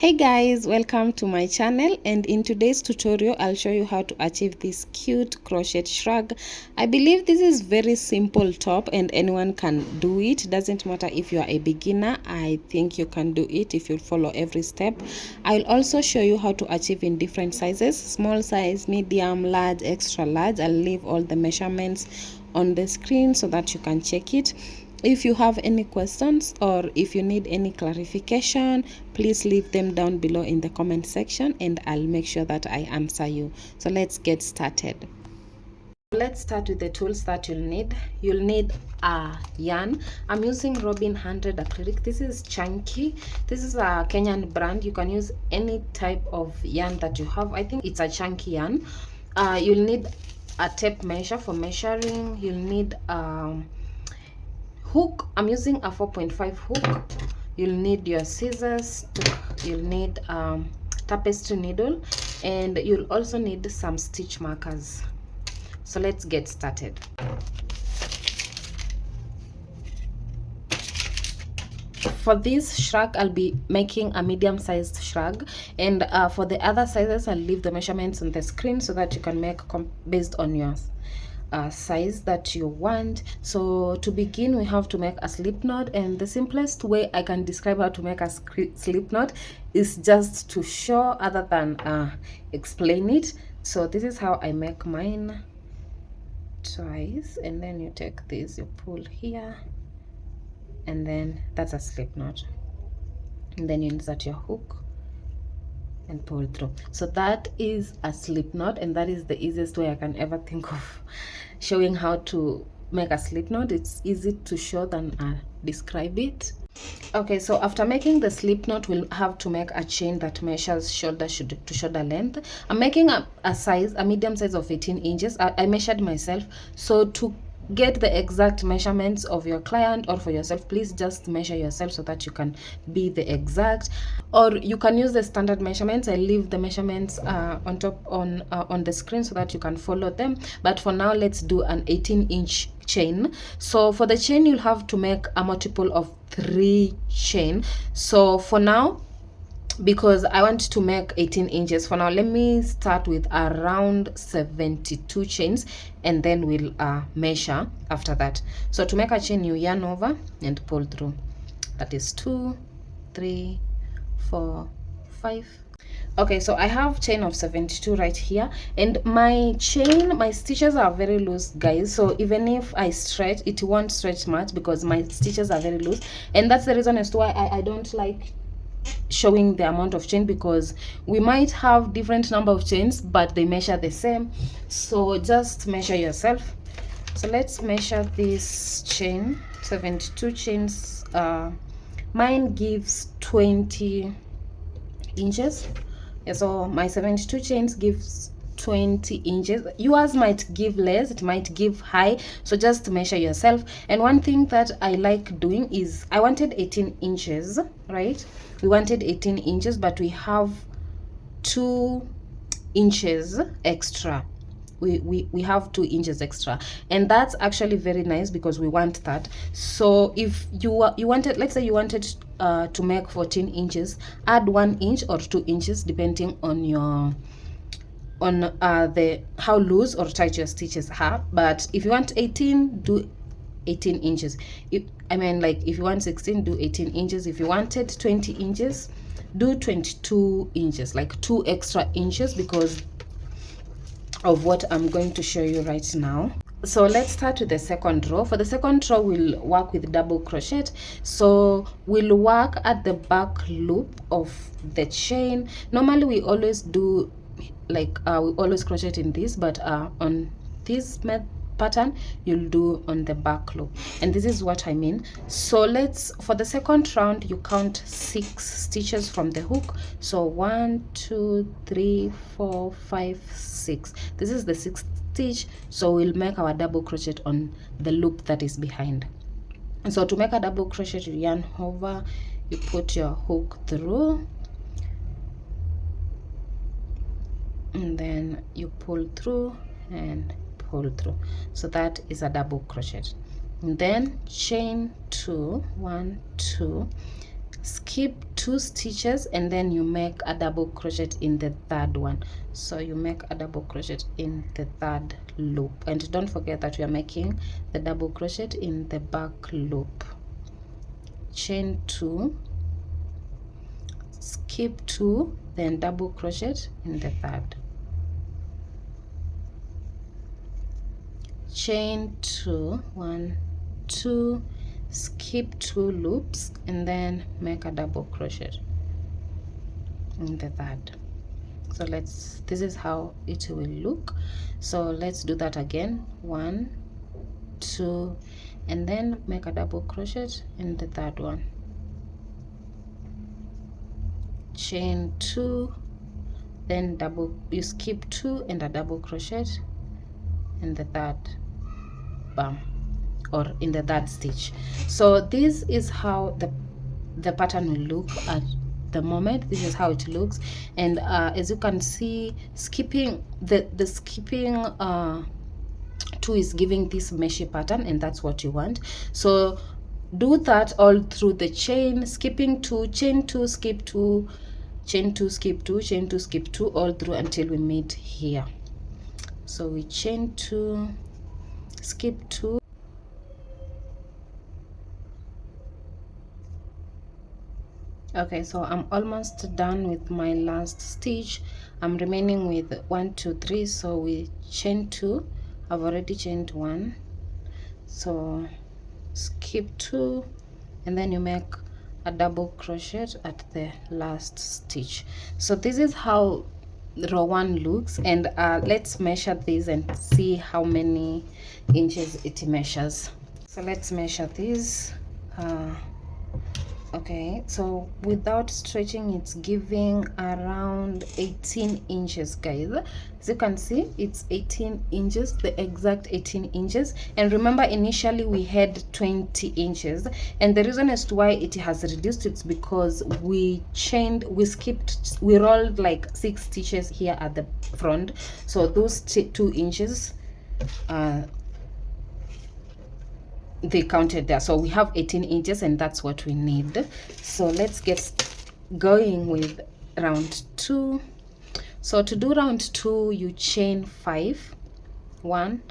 Hey guys, welcome to my channel, and in today's tutorial I'll show you how to achieve this cute crochet shrug. I believe this is very simple top and anyone can do it. Doesn't matter if you are a beginner. I think you can do it if you follow every step. I'll also show you how to achieve in different sizes: small size, medium, large, extra large. I'll leave all the measurements on the screen so that you can check it. If you have any questions or if you need any clarification, please leave them down below in the comment section and I'll make sure that I answer you. So let's get started. Let's start with the tools that you'll need. You'll need a yarn. I'm using Robin 100 acrylic. This is chunky. This is a Kenyan brand. You can use any type of yarn that you have. I think it's a chunky yarn. You'll need a tape measure for measuring. You'll need hook. I'm using a 4.5 hook. You'll need your scissors. You'll need tapestry needle, and you'll also need some stitch markers. So let's get started. For this shrug, I'll be making a medium-sized shrug, and for the other sizes I'll leave the measurements on the screen so that you can make based on your size that you want. So to begin, we have to make a slip knot, and the simplest way I can describe how to make a slip knot is just to show other than explain it. So this is how I make mine twice, and then you take this, you pull here, and then that's a slip knot, and then you insert your hook and pull through. So that is a slip knot, and that is the easiest way I can ever think of showing how to make a slip knot. It's easy to show than describe it. Okay, so after making the slip knot, we'll have to make a chain that measures shoulder to shoulder length. I'm making a medium size of 18 inches. I measured myself. So to get the exact measurements of your client or for yourself, please just measure yourself so that you can be the exact, or you can use the standard measurements. I leave the measurements on top on the screen so that you can follow them, but for now let's do an 18-inch chain. So for the chain, you'll have to make a multiple of 3 chain. So for now, because I want to make 18 inches for now, let me start with around 72 chains, and then we'll measure after that. So to make a chain, you yarn over and pull through. That is 2, 3, 4, 5. Okay, so I have chain of 72 right here, and my stitches are very loose, guys. So even if I stretch, it won't stretch much because my stitches are very loose, and that's the reason as to why I don't like showing the amount of chain, because we might have different number of chains but they measure the same. So just measure yourself. So let's measure this chain. 72 chains. Mine gives 20 inches. Yeah, so my 72 chains gives 20 inches. Yours might give less, it might give high, so just measure yourself. And one thing that I like doing is, I wanted 18 inches, right? We wanted 18 inches, but we have 2 inches extra. We have 2 inches extra, and that's actually very nice because we want that. So if you wanted, let's say you wanted to make 14 inches, add 1 inch or 2 inches depending on your the how loose or tight your stitches are. But if you want 18, do 18 inches. If you want 16, do 18 inches. If you wanted 20 inches, do 22 inches, like 2 extra inches, because of what I'm going to show you right now. So let's start with the second row. For the second row, we'll work with double crochet. So we'll work at the back loop of the chain. Normally we always do we always crochet in this, but on this pattern you'll do on the back loop, and this is what I mean. So for the second round, you count 6 stitches from the hook. So 1, 2, 3, 4, 5, 6. This is the 6th stitch, so we'll make our double crochet on the loop that is behind. And so to make a double crochet, you yarn over, you put your hook through, and then you pull through and pull through. So that is a double crochet, and then chain 2, 1, 2, skip 2 stitches, and then you make a double crochet in the third one. So you make a double crochet in the third loop, and don't forget that we are making the double crochet in the back loop. Chain 2, skip 2, then double crochet in the third. Chain 2, 1, 2, skip 2 loops, and then make a double crochet in the third. So this is how it will look. So let's do that again. 1, 2, and then make a double crochet in the third one. Chain 2, then you skip 2 and a double crochet in the third, bam, or in the third stitch. So this is how the pattern will look at the moment. This is how it looks, and as you can see, skipping the skipping 2 is giving this meshy pattern, and that's what you want. So do that all through the chain, skipping 2, chain 2, skip 2, chain 2, skip 2, chain 2, skip 2, all through until we meet here. So we chain 2, skip 2, okay. So I'm almost done with my last stitch. I'm remaining with 1, 2, 3. So we chain 2. I've already chained 1, so skip 2, and then you make a double crochet at the last stitch. So this is how row 1 looks, and let's measure this and see how many inches it measures. So let's measure this. Okay, so without stretching, it's giving around 18 inches, guys. As you can see, it's 18 inches, the exact 18 inches. And remember, initially we had 20 inches, and the reason as to why it has reduced, it's because we rolled like 6 stitches here at the front. So those 2 inches they counted there, so we have 18 inches, and that's what we need. So let's get going with round 2. So to do round 2, you chain 5, 1,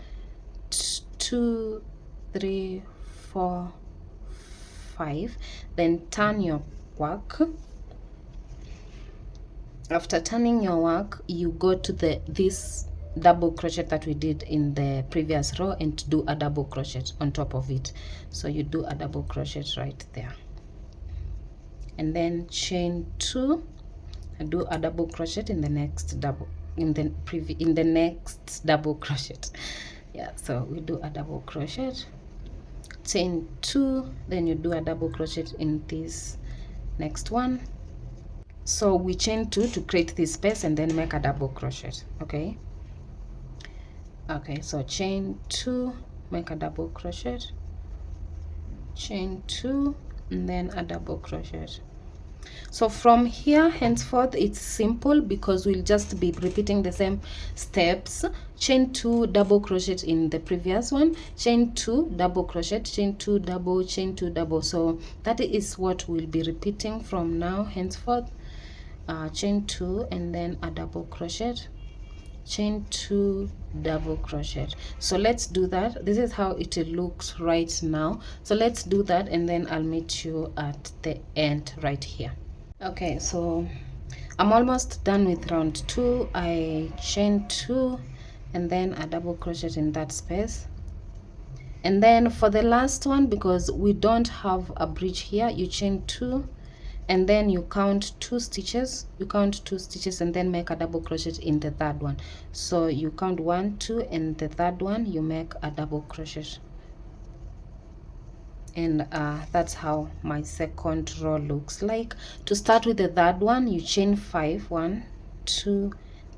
2, 3, 4, 5, then turn your work. After turning your work, you go to this double crochet that we did in the previous row and do a double crochet on top of it. So you do a double crochet right there, and then chain 2 and do a double crochet in the next double crochet. Yeah, so we do a double crochet, chain 2, then you do a double crochet in this next one. So we chain 2 to create this space and then make a double crochet. Okay, so chain 2, make a double crochet, chain 2, and then a double crochet. So from here henceforth it's simple, because we'll just be repeating the same steps. Chain 2, double crochet in the previous one, chain 2, double crochet, chain 2, double, chain 2, double. So that is what we'll be repeating from now henceforth. Chain 2 and then a double crochet, chain 2, double crochet. So let's do that. This is how it looks right now. So let's do that, and then I'll meet you at the end right here. Okay, so I'm almost done with round 2. I chain 2 and then a double crochet in that space, and then for the last one, because we don't have a bridge here, you chain 2 and then you count 2 stitches. You count 2 stitches and then make a double crochet in the third one. So you count 1, 2, and the third one you make a double crochet, and that's how my second row looks like. To start with the third one, you chain 5, 1, 2,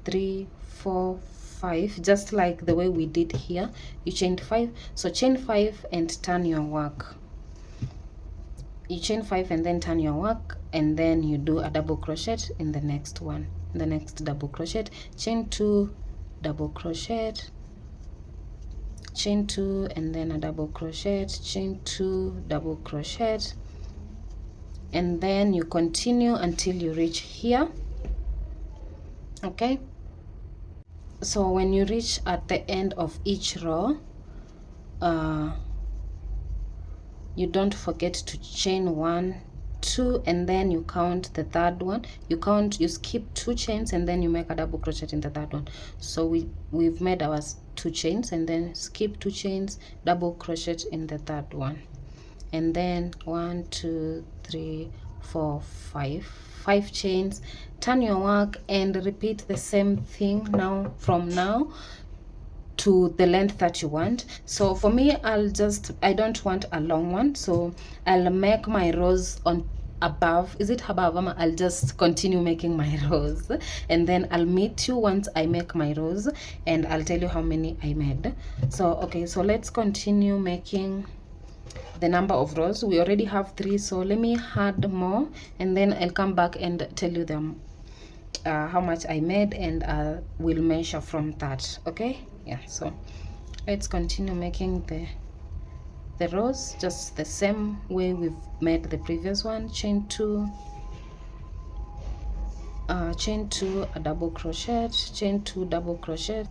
3, 4, 5, just like the way we did here. You chained 5, so chain 5 and turn your work. You chain 5 and then turn your work, and then you do a double crochet in the next one, the next double crochet, chain 2, double crochet, chain 2, and then a double crochet, chain 2, double crochet, and then you continue until you reach here. Okay, so when you reach at the end of each row, you don't forget to chain 1, 2, and then you count the third one. You skip 2 chains and then you make a double crochet in the third one. So we've made our 2 chains and then skip 2 chains, double crochet in the third one, and then 1, 2, 3, 4, 5 chains. Turn your work and repeat the same thing now from now to the length that you want. So for me, I don't want a long one, so I'll make my rows on above. Is it above? I'll just continue making my rows, and then I'll meet you once I make my rows and I'll tell you how many I made. So okay, so let's continue making the number of rows. We already have 3, so let me add more and then I'll come back and tell you them how much I made, and we'll measure from that. Okay, yeah, so let's continue making the rows just the same way we've made the previous one. Chain 2, a double crochet, chain 2, double crochet.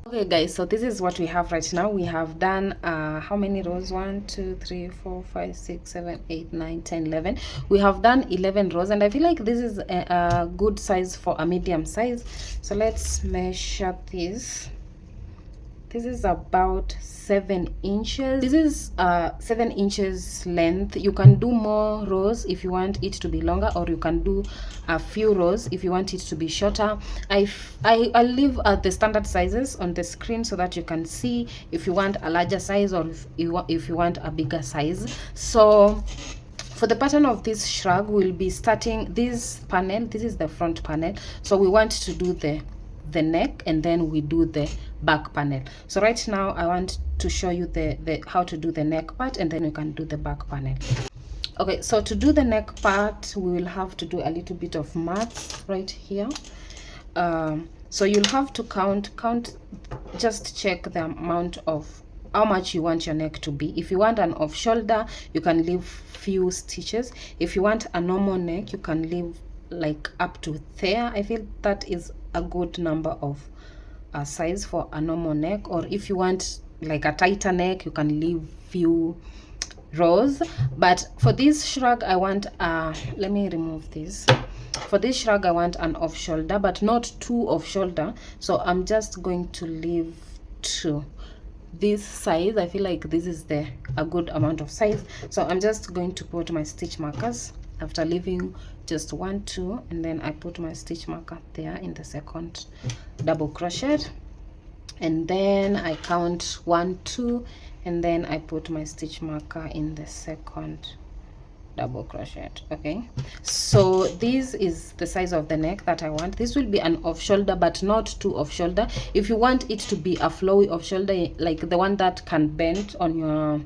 Okay guys, so this is what we have right now. We have done how many rows? 1, 2, 3, 4, 5, 6, 7, 8, 9, 10, 11. We have done 11 rows, and I feel like this is a good size for a medium size. So let's measure this. This is about 7 inches. This is 7 inches length. You can do more rows if you want it to be longer, or you can do a few rows if you want it to be shorter. I'll leave the standard sizes on the screen so that you can see if you want a larger size or if you want a bigger size. So for the pattern of this shrug, we'll be starting this panel. This is the front panel, so we want to do the neck, and then we do the back panel. So right now I want to show you the how to do the neck part, and then you can do the back panel. Okay, so to do the neck part, we will have to do a little bit of maths right here. So you'll have to count, just check the amount of how much you want your neck to be. If you want an off shoulder, you can leave few stitches. If you want a normal neck, you can leave like up to there. I feel that is a good number of size for a normal neck. Or if you want like a tighter neck, you can leave few rows. But for this shrug, I want let me remove this. For this shrug, I want an off shoulder, but not 2 off shoulder, so I'm just going to leave 2 this size. I feel like this is a good amount of size, so I'm just going to put my stitch markers after leaving just 1, 2, and then I put my stitch marker there in the second double crochet, and then I count 1, 2, and then I put my stitch marker in the second double crochet. Okay, so this is the size of the neck that I want. This will be an off shoulder, but not 2 off shoulder. If you want it to be a flowy off shoulder, like the one that can bend on your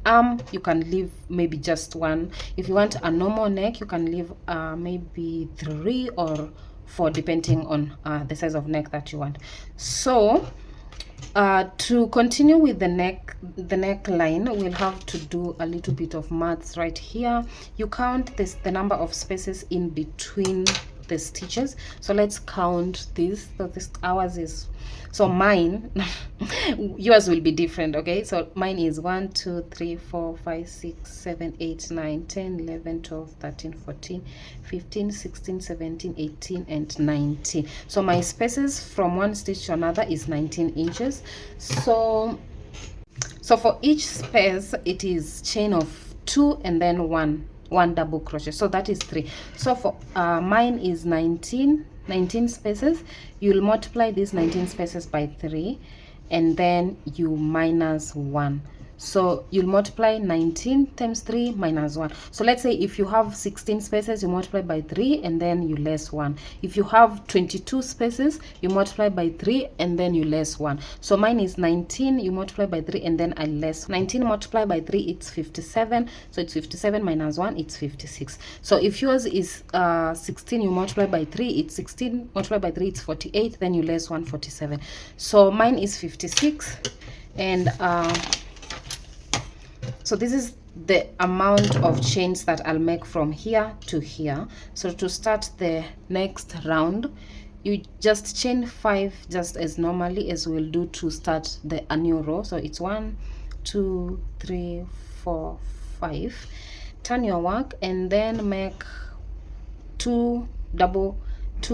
arm, you can leave maybe just 1. If you want a normal neck, you can leave maybe 3 or 4, depending on the size of neck that you want. So to continue with the neckline, we'll have to do a little bit of maths right here. You count the number of spaces in between the stitches. So let's count this. So this ours is, so mine yours will be different. Okay, so mine is 1, 2, 3, 4, 5, 6, 7, 8, 9, 10, 11, 12, 13, 14, 15, 16, 17, 18, and 19. So my spaces from one stitch to another is 19 inches. So for each space, it is chain of 2 and then one double crochet, so that is 3. So for mine is 19 spaces. You'll multiply these 19 spaces by 3, and then you minus 1. So you'll multiply 19 times 3 minus 1. So let's say if you have 16 spaces, you multiply by 3 and then you less 1. If you have 22 spaces, you multiply by 3 and then you less 1. So mine is 19, you multiply by 3 and then I less 19 multiplied by 3, it's 57. So it's 57 minus 1, it's 56. So if yours is 16, you multiply by 3, it's 16 multiplied by 3, it's 48, then you less 1, 47. So mine is 56. And so this is the amount of chains that I'll make from here to here. So to start the next round, you just chain 5 just as normally as we'll do to start a new row. So it's 1 2 3 4 5. Turn your work and then make 2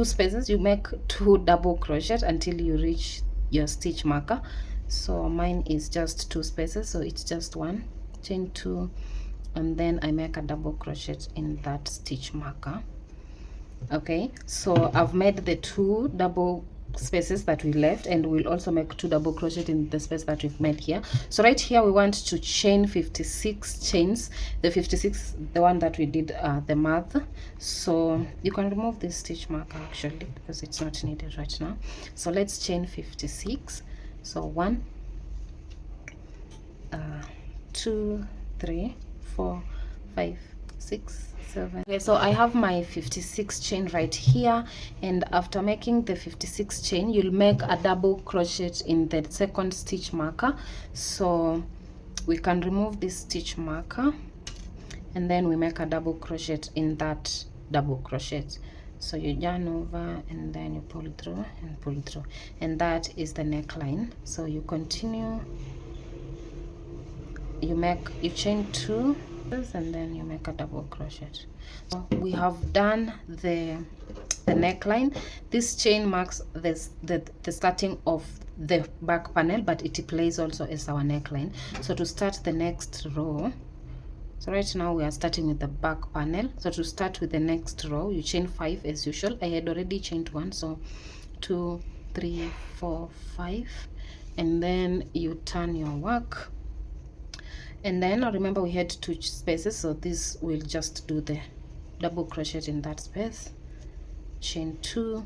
spaces. You make 2 double crochet until you reach your stitch marker. So mine is just 2 spaces, so it's just 1, chain 2, and then I make a double crochet in that stitch marker. Okay, so I've made the 2 double spaces that we left, and we'll also make 2 double crochet in the space that we've made here. So right here we want to chain 56 chains, the 56, the one that we did the math. So you can remove this stitch marker actually because it's not needed right now. So let's chain 56. So 1 2 3 4 5 6 7. Okay, so I have my 56 chain right here, and after making the 56 chain, you'll make a double crochet in the second stitch marker. So we can remove this stitch marker, and then we make a double crochet in that double crochet. So you yarn over and then you pull through and pull through, and that is the neckline. So you continue, you chain 2 and then you make a double crochet. So we have done the neckline. This chain marks the starting of the back panel, but it plays also as our neckline. So to start the next row, so right now we are starting with the back panel. So to start with the next row, you chain 5 as usual. I had already chained 1, so 2 3 4 5, and then you turn your work. And then remember we had 2 spaces, so this will just do the double crochet in that space, chain 2,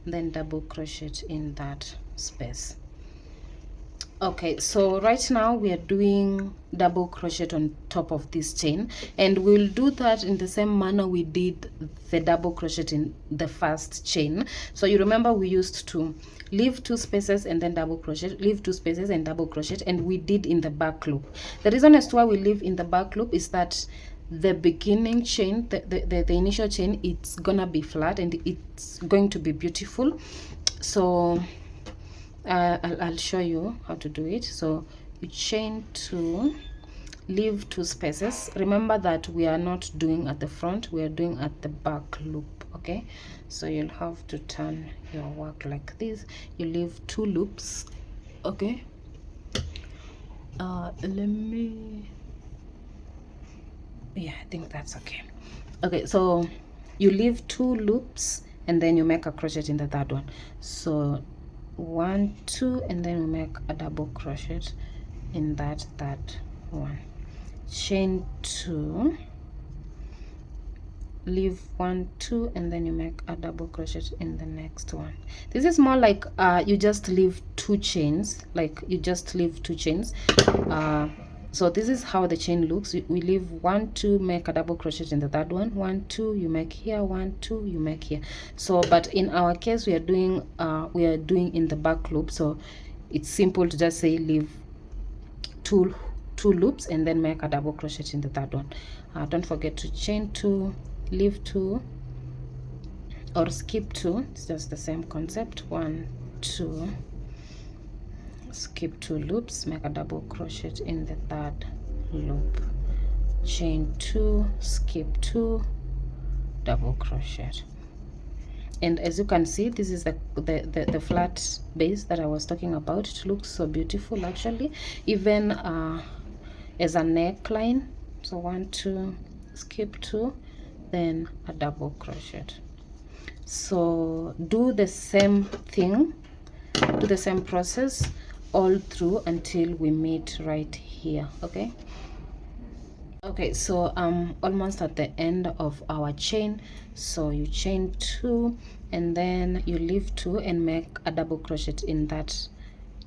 then double crochet in that space. Okay, so right now we are doing double crochet on top of this chain, and we'll do that in the same manner we did the double crochet in the first chain. So you remember we used to leave 2 spaces and then double crochet, leave 2 spaces and double crochet, and we did in the back loop. The reason as to why we leave in the back loop is that the beginning chain, the initial chain, it's gonna be flat and it's going to be beautiful. So I'll show you how to do it. So you chain 2, leave 2 spaces. Remember that we are not doing at the front, we are doing at the back loop. Okay, so you'll have to turn your work like this. You leave 2 loops. Okay, I think that's okay. Okay, so you leave 2 loops and then you make a crochet in the third one. So 1 2, and then we make a double crochet in that third one, chain 2, leave 1 2, and then you make a double crochet in the next one. This is more like you just leave 2 chains, like you just leave 2 chains. So this is how the chain looks. We leave 1 2, make a double crochet in the third one, 1 2, you make here, 1 2, you make here. So but in our case we are doing in the back loop, so it's simple to just say leave two loops and then make a double crochet in the third one. Don't forget to chain 2, leave 2, or skip 2. It's just the same concept. 1 2, skip 2 loops, make a double crochet in the third loop, chain 2, skip 2, double crochet. And as you can see, this is the flat base that I was talking about. It looks so beautiful actually, even as a neckline. So 1 2, skip 2, then a double crochet. So do the same thing, do the same process all through until we meet right here. Okay, so almost at the end of our chain. So you chain 2 and then you leave 2 and make a double crochet in that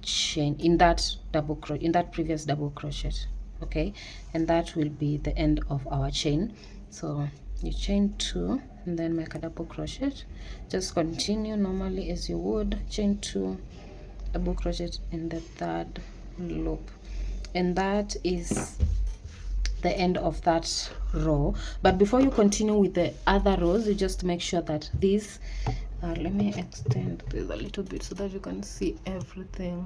chain, in that previous double crochet. Okay, and that will be the end of our chain. So you chain 2 and then make a double crochet. Just continue normally as you would, chain 2, double crochet in the third loop, and that is the end of that row. But before you continue with the other rows, you just make sure that this let me extend this a little bit so that you can see everything.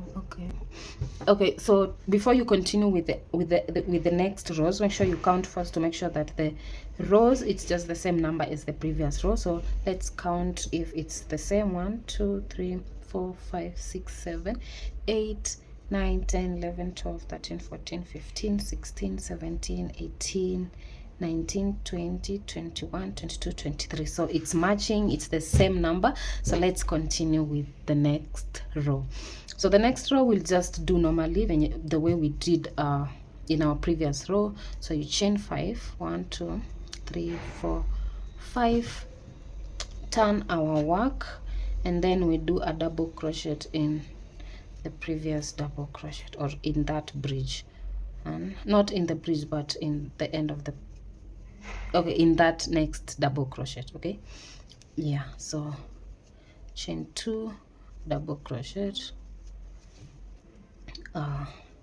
Okay, so before you continue with the next rows, make sure you count first to make sure that the rows, it's just the same number as the previous row. So let's count if it's the same. 1 2 3 4 5 6 7 8 9 10 11 12 13 14 15 16 17 18 19 20 21 22 23. So it's matching, it's the same number. So let's continue with the next row. So the next row we'll just do normally the way we did in our previous row. So you chain 5, 1 2 3 4 5, turn our work, and then we do a double crochet in the previous double crochet, or in that bridge, and not in the bridge but in the end of the, okay, in that next double crochet. Okay, yeah, so chain 2, double crochet,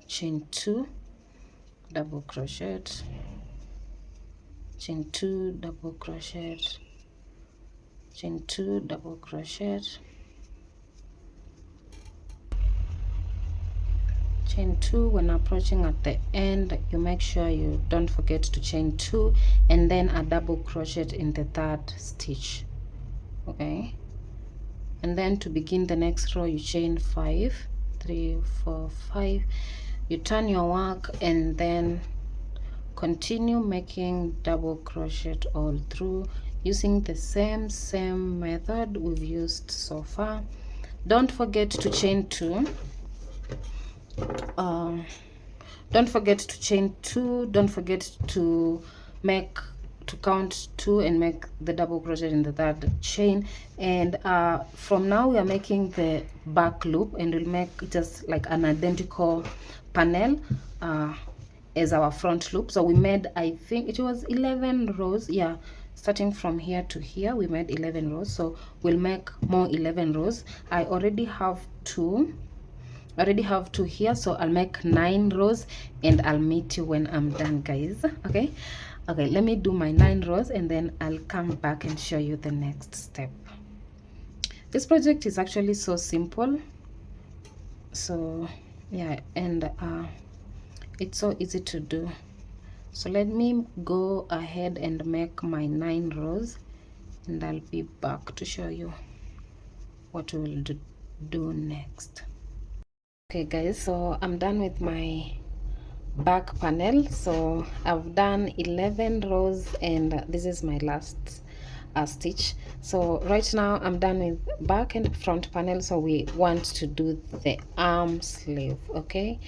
chain 2, double crochet, chain 2, double crochet, chain 2, double crochet, chain 2. When approaching at the end, you make sure you don't forget to chain 2 and then a double crochet in the third stitch. Okay, and then to begin the next row, you chain 5, 3 4 5, you turn your work, and then continue making double crochet all through using the same method we've used so far. Don't forget to chain 2. Don't forget to chain 2. Don't forget to count 2 and make the double crochet in the third chain. And from now we are making the back loop, and we'll make just like an identical panel as our front loop. So we made, I think it was 11 rows, yeah, starting from here to here we made 11 rows. So we'll make more 11 rows. I already have 2 here, so I'll make 9 rows, and I'll meet you when I'm done, guys. Okay, let me do my 9 rows and then I'll come back and show you the next step. This project is actually so simple, so yeah, and it's so easy to do. So let me go ahead and make my 9 rows, and I'll be back to show you what we will do next. Okay guys, so I'm done with my back panel. So I've done 11 rows, and this is my last stitch. So right now I'm done with back and front panel, so we want to do the arm sleeve. Okay,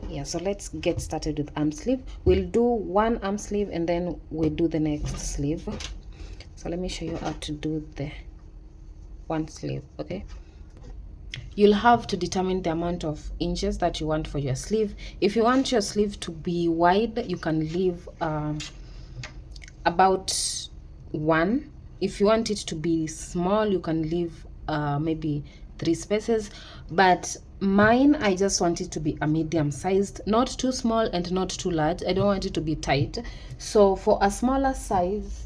yeah, so let's get started with arm sleeve. We'll do one arm sleeve and then we'll do the next sleeve. So let me show you how to do the one sleeve. Okay, you'll have to determine the amount of inches that you want for your sleeve. If you want your sleeve to be wide, you can leave about 1. If you want it to be small, you can leave maybe 3 spaces. But mine, I just want it to be a medium sized, not too small and not too large. I don't want it to be tight. So for a smaller size,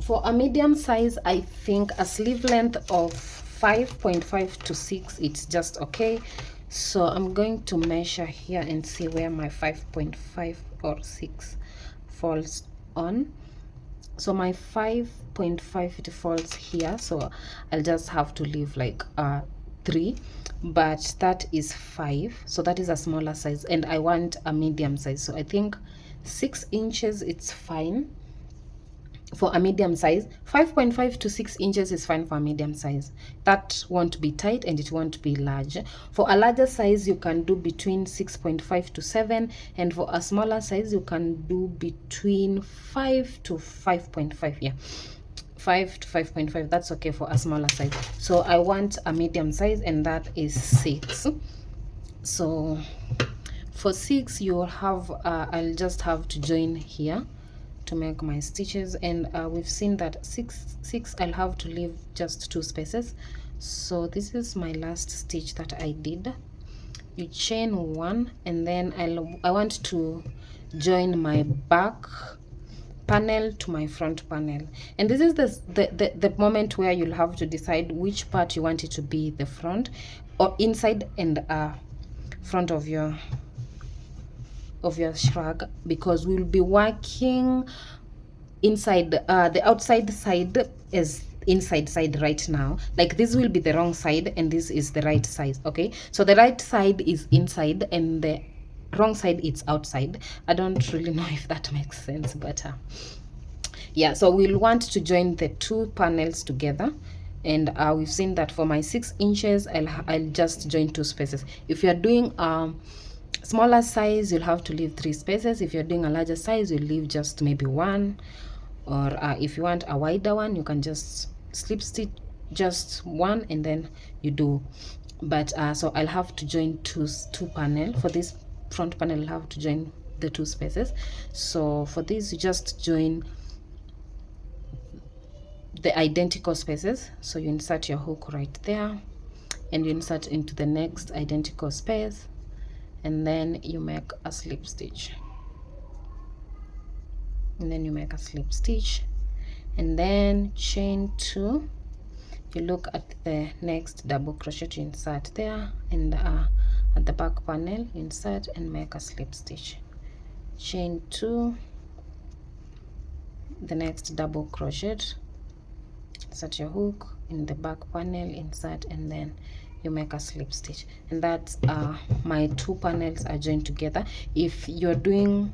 for a medium size, I think a sleeve length of 5.5 to 6, it's just okay. So I'm going to measure here and see where my 5.5 or 6 falls on. So my 5.5, it falls here, so I'll just have to leave like 3, but that is 5, so that is a smaller size, and I want a medium size. So I think 6 inches, it's fine for a medium size. 5.5 to 6 inches is fine for a medium size. That won't be tight and it won't be large. For a larger size, you can do between 6.5 to 7, and for a smaller size, you can do between 5 to 5.5. yeah, 5 to 5.5. that's okay for a smaller size. So I want a medium size, and that is 6. So for 6, you'll have I'll just have to join here to make my stitches, and we've seen that 6 I'll have to leave just 2 spaces. So this is my last stitch that I did. you chain 1, and then I want to join my back panel to my front panel, and this is the moment where you'll have to decide which part you want it to be, the front or inside and front of your shrug, because we'll be working inside. The outside side is inside side right now, like this will be the wrong side and this is the right side. Okay, so the right side is inside and the wrong side it's outside. I don't really know if that makes sense, but yeah, so we'll want to join the 2 panels together, and we've seen that for my 6 inches I'll just join 2 spaces. If you're doing smaller size, you'll have to leave 3 spaces. If you're doing a larger size, you'll leave just maybe 1, or if you want a wider one, you can just slip stitch just 1 and then you do. But so I'll have to join two panel. For this front panel, I'll have to join the 2 spaces. So for this, you just join the identical spaces. So you insert your hook right there and you insert into the next identical space, and then you make a slip stitch, and then you make a slip stitch, and then chain 2. You look at the next double crochet, you insert there, and at the back panel insert and make a slip stitch, chain 2, the next double crochet, insert your hook in the back panel, insert, and then you make a slip stitch, and that's my 2 panels are joined together. If you're doing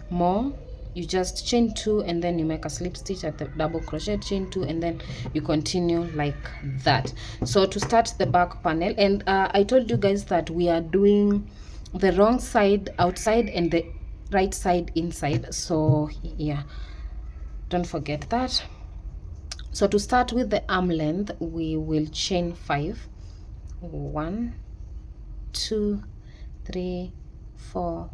more, you just chain 2 and then you make a slip stitch at the double crochet, chain 2, and then you continue like that. So to start the back panel, and I told you guys that we are doing the wrong side outside and the right side inside, so yeah, don't forget that. So to start with the arm length, we will chain 5. 1, 2, 3, 4,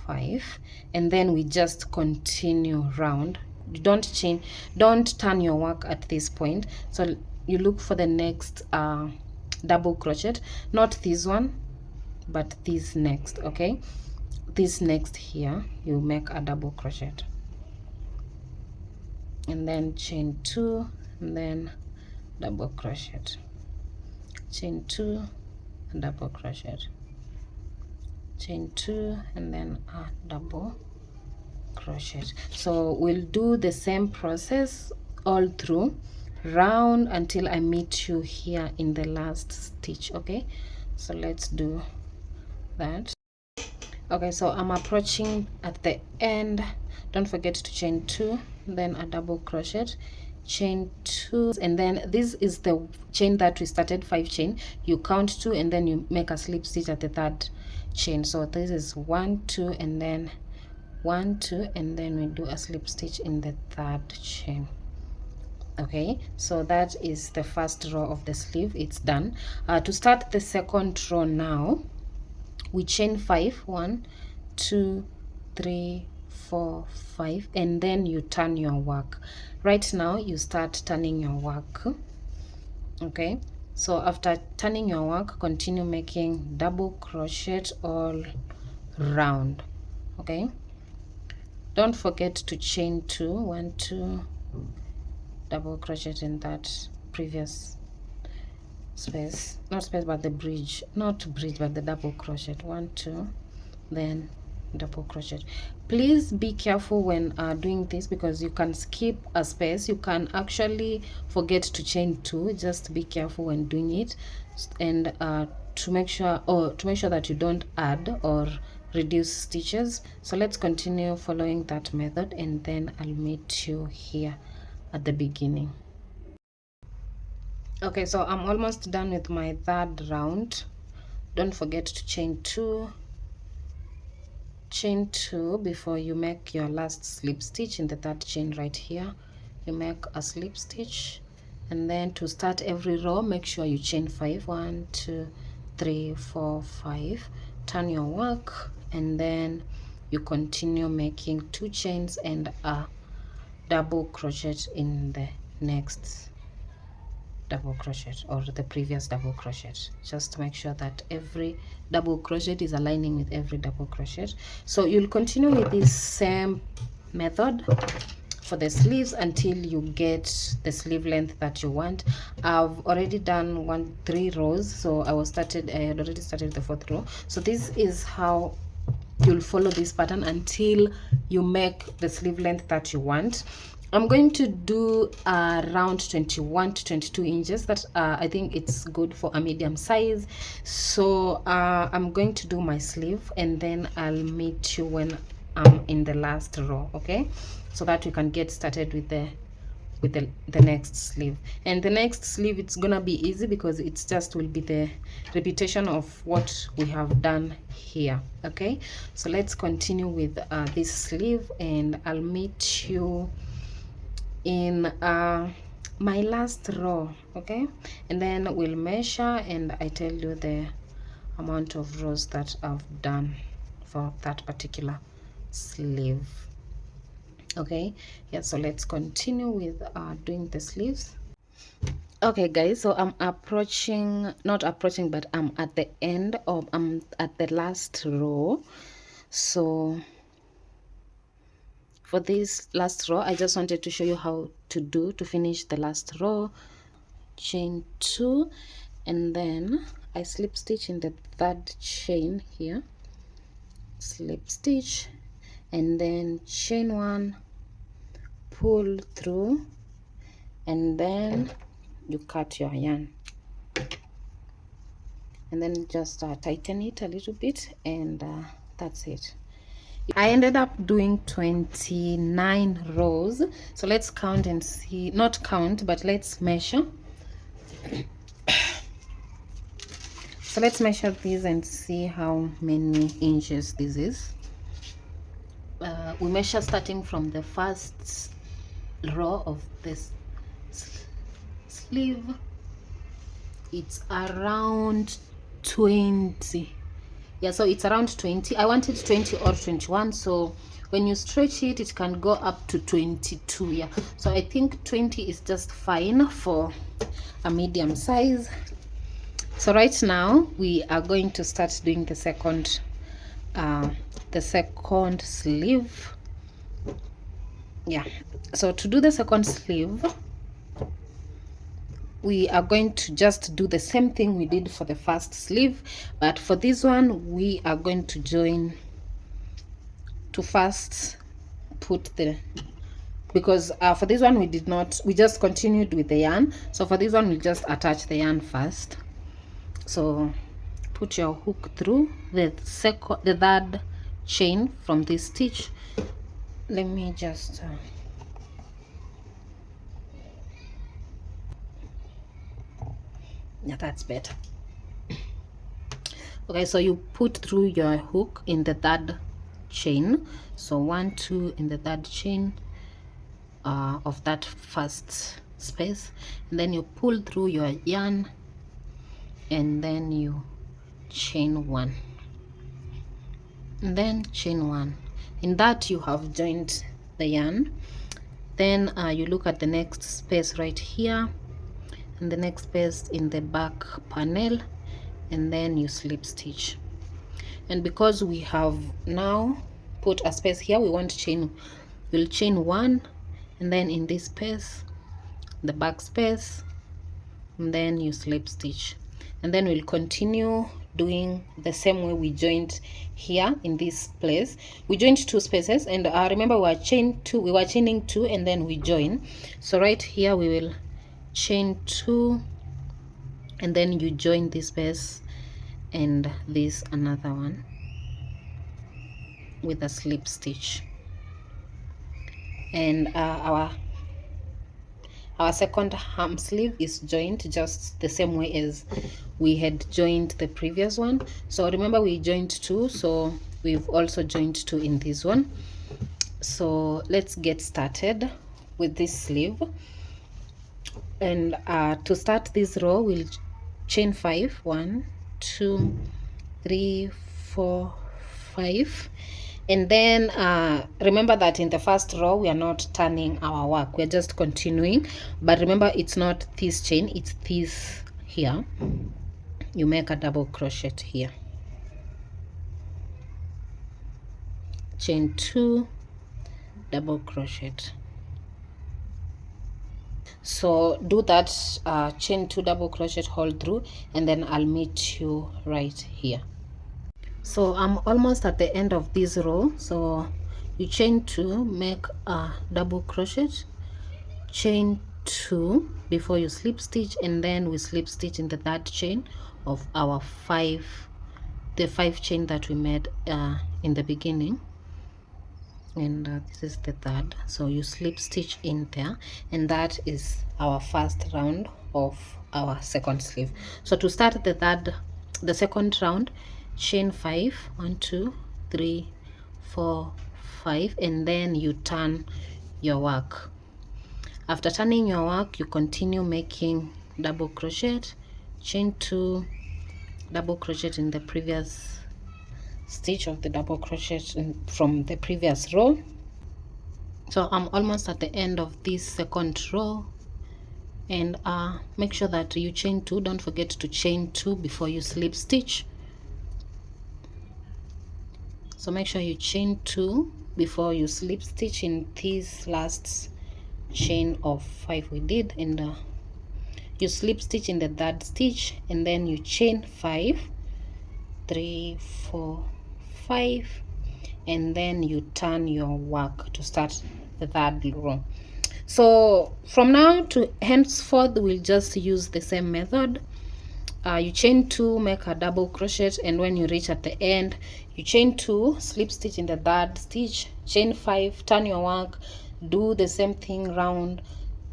5, and then we just continue round. You don't turn your work at this point. So you look for the next double crochet, not this one but this next. Okay, this next here, you make a double crochet and then chain 2 and then double crochet, chain 2, double crochet, chain 2, and then a double crochet. So we'll do the same process all through round until I meet you here in the last stitch. Okay, so let's do that. Okay, so I'm approaching at the end. Don't forget to chain 2, then a double crochet, chain 2, and then this is the chain that we started, 5 chain. You count 2 and then you make a slip stitch at the 3rd chain. So this is 1, 2, and then 1, 2, and then we do a slip stitch in the 3rd chain. Okay, so that is the first row of the sleeve. It's done. To start the second row now, we chain 5, 1, 2, 3, 4, 5, and then you turn your work. Right now you start turning your work. Okay, so after turning your work, continue making double crochet all round. Okay, don't forget to chain 2, 1, 2, double crochet in that previous space, not space but the bridge, not bridge but the double crochet, 1, 2, then double crochet. Please be careful when doing this, because you can skip a space. You can actually forget to chain 2. Just be careful when doing it, and to make sure that you don't add or reduce stitches. So let's continue following that method, and then I'll meet you here at the beginning. Okay, so I'm almost done with my 3rd round. Don't forget to chain 2, chain 2 before you make your last slip stitch in the 3rd chain. Right here you make a slip stitch, and then to start every row, make sure you chain 5, 1, 2, 3, 4, 5, turn your work, and then you continue making 2 chains and a double crochet in the next double crochet or the previous double crochet. Just make sure that every double crochet is aligning with every double crochet. So you'll continue with this same method for the sleeves until you get the sleeve length that you want. I've already done 3 rows, so I had already started the 4th row. So this is how you'll follow this pattern until you make the sleeve length that you want. I'm going to do around 21 to 22 inches. That I think it's good for a medium size. So I'm going to do my sleeve, and then I'll meet you when I'm in the last row, okay, so that we can get started with the next sleeve. And the next sleeve, it's gonna be easy because it's just will be the repetition of what we have done here, okay. So let's continue with this sleeve, and I'll meet you in my last row, okay, and then we'll measure and I tell you the amount of rows that I've done for that particular sleeve, okay. Yeah, so let's continue with doing the sleeves. Okay guys, so I'm not approaching, but I'm at the end of I'm at the last row. So for this last row, I just wanted to show you how to finish the last row. Chain 2, and then I slip stitch in the 3rd chain here, slip stitch, and then chain 1, pull through, and then you cut your yarn, and then just tighten it a little bit, and that's it. I ended up doing 29 rows. So let's count and see, not count, but let's measure. So let's measure these and see how many inches this is. We measure starting from the first row of this sleeve. It's around 20. Yeah, so it's around 20. I wanted 20 or 21, so when you stretch it, it can go up to 22. Yeah, so I think 20 is just fine for a medium size. So right now we are going to start doing the second sleeve. Yeah, so to do the second sleeve, we are going to just do the same thing we did for the first sleeve, but for this one we are going to join to first put the, because for this one we just continued with the yarn. So for this one we'll just attach the yarn first. So put your hook through the 3rd chain from this stitch. Let me just yeah, that's better. Okay, so you put through your hook in the 3rd chain. So 1, 2 in the 3rd chain of that first space, and then you pull through your yarn, and then you chain 1, and then chain 1. In that you have joined the yarn. Then you look at the next space right here, and the next space in the back panel, and then you slip stitch. And because we have now put a space here, we want to chain, you'll chain 1, and then in this space, the back space, and then you slip stitch. And then we'll continue doing the same way we joined here in this place. We joined 2 spaces, and remember we were chaining 2 and then we join. So right here we will chain 2, and then you join this space and this another one with a slip stitch. And our second arm sleeve is joined just the same way as we had joined the previous one. So remember we joined 2, so we've also joined 2 in this one. So let's get started with this sleeve. And to start this row, we'll chain 5, 1, 2, 3, 4, 5, And then remember that in the first row we are not turning our work, we're just continuing. But remember, it's not this chain, it's this here. You make a double crochet here, chain 2, double crochet. So do that chain 2 double crochet, hold through, and then I'll meet you right here. So I'm almost at the end of this row. So you chain 2, make a double crochet, chain 2 before you slip stitch, and then we slip stitch in the third chain of our the 5 chain that we made in the beginning. And this is the third, so you slip stitch in there, and that is our first round of our second sleeve. So to start the second round, chain 5, 1 2 3 4 5, and then you turn your work. After turning your work, you continue making double crochet, chain 2, double crochet in the previous stitch of the double crochet from the previous row. So I'm almost at the end of this second row, and make sure that you chain 2. Don't forget to chain 2 before you slip stitch. So make sure you chain 2 before you slip stitch in this last chain of 5 we did, and you slip stitch in the third stitch, and then you chain 5, 3 4 5, and then you turn your work to start the third row. So from now to henceforth we'll just use the same method. You chain 2, make a double crochet, and when you reach at the end, you chain 2, slip stitch in the third stitch, chain 5, turn your work, do the same thing round,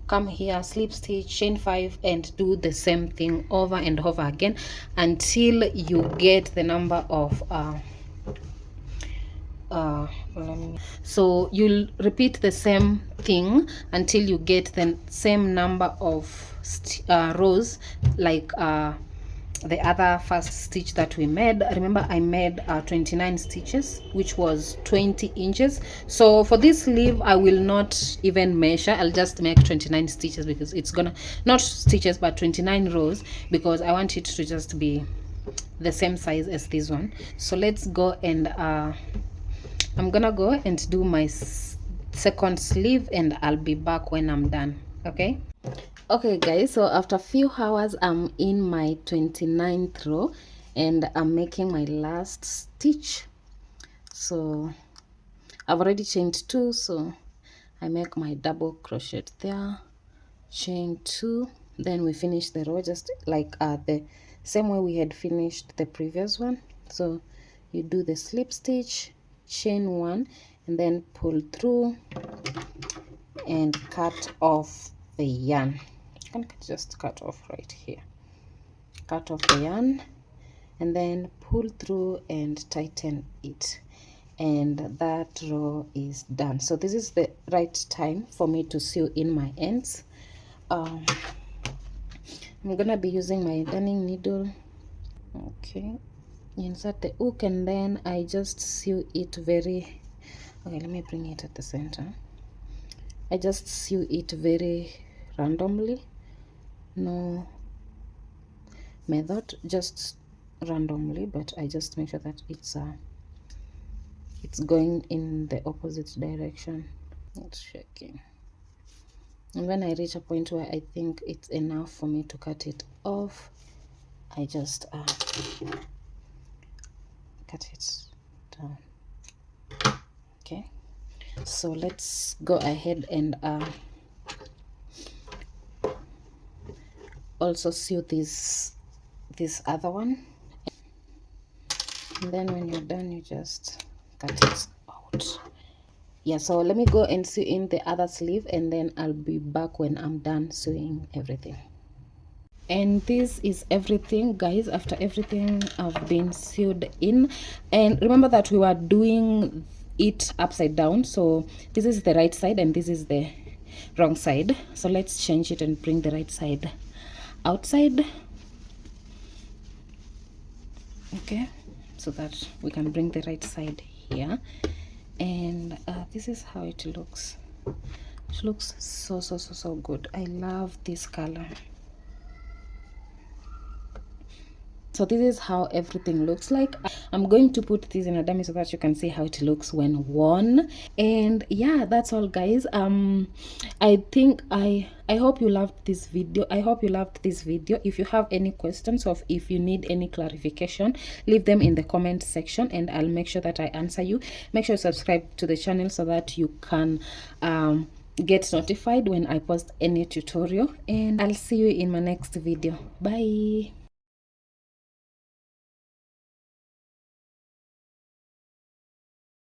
come here, slip stitch, chain 5, and do the same thing over and over again until you get the number of so you'll repeat the same thing until you get the same number of rows like the other first stitch that we made. Remember, I made 29 stitches, which was 20 inches. So for this sleeve I will not even measure, I'll just make 29 stitches because it's gonna, not stitches but 29 rows, because I want it to just be the same size as this one. So let's go, and I'm gonna go and do my second sleeve, and I'll be back when I'm done. Okay guys, so after a few hours I'm in my 29th row, and I'm making my last stitch. So I've already chained 2, so I make my double crochet there, chain 2, then we finish the row just like the same way we had finished the previous one. So you do the slip stitch, chain 1, and then pull through and cut off the yarn. You can just cut off right here, cut off the yarn, and then pull through and tighten it, and that row is done. So this is the right time for me to sew in my ends. I'm gonna be using my darning needle. Okay, insert the hook, and then I just sew it very, okay, let me bring it at the center. I just sew it very randomly, no method, just randomly, but I just make sure that it's going in the opposite direction. It's shaking, and when I reach a point where I think it's enough for me to cut it off, I just cut it down. Okay, so let's go ahead and also sew this other one, and then when you're done you just cut it out. Yeah, so let me go and sew in the other sleeve, and then I'll be back when I'm done sewing everything. And this is everything guys, after everything I've been sewed in. And remember that we were doing it upside down, so this is the right side and this is the wrong side. So let's change it and bring the right side outside. Okay, so that we can bring the right side here. And this is how it looks. It looks so good. I love this color. So this is how everything looks like. I'm going to put this in a dummy so that you can see how it looks when worn. And yeah, that's all, guys. I think I hope you loved this video. I hope you loved this video. If you have any questions or if you need any clarification, leave them in the comment section and I'll make sure that I answer you. Make sure you subscribe to the channel so that you can get notified when I post any tutorial, and I'll see you in my next video. Bye.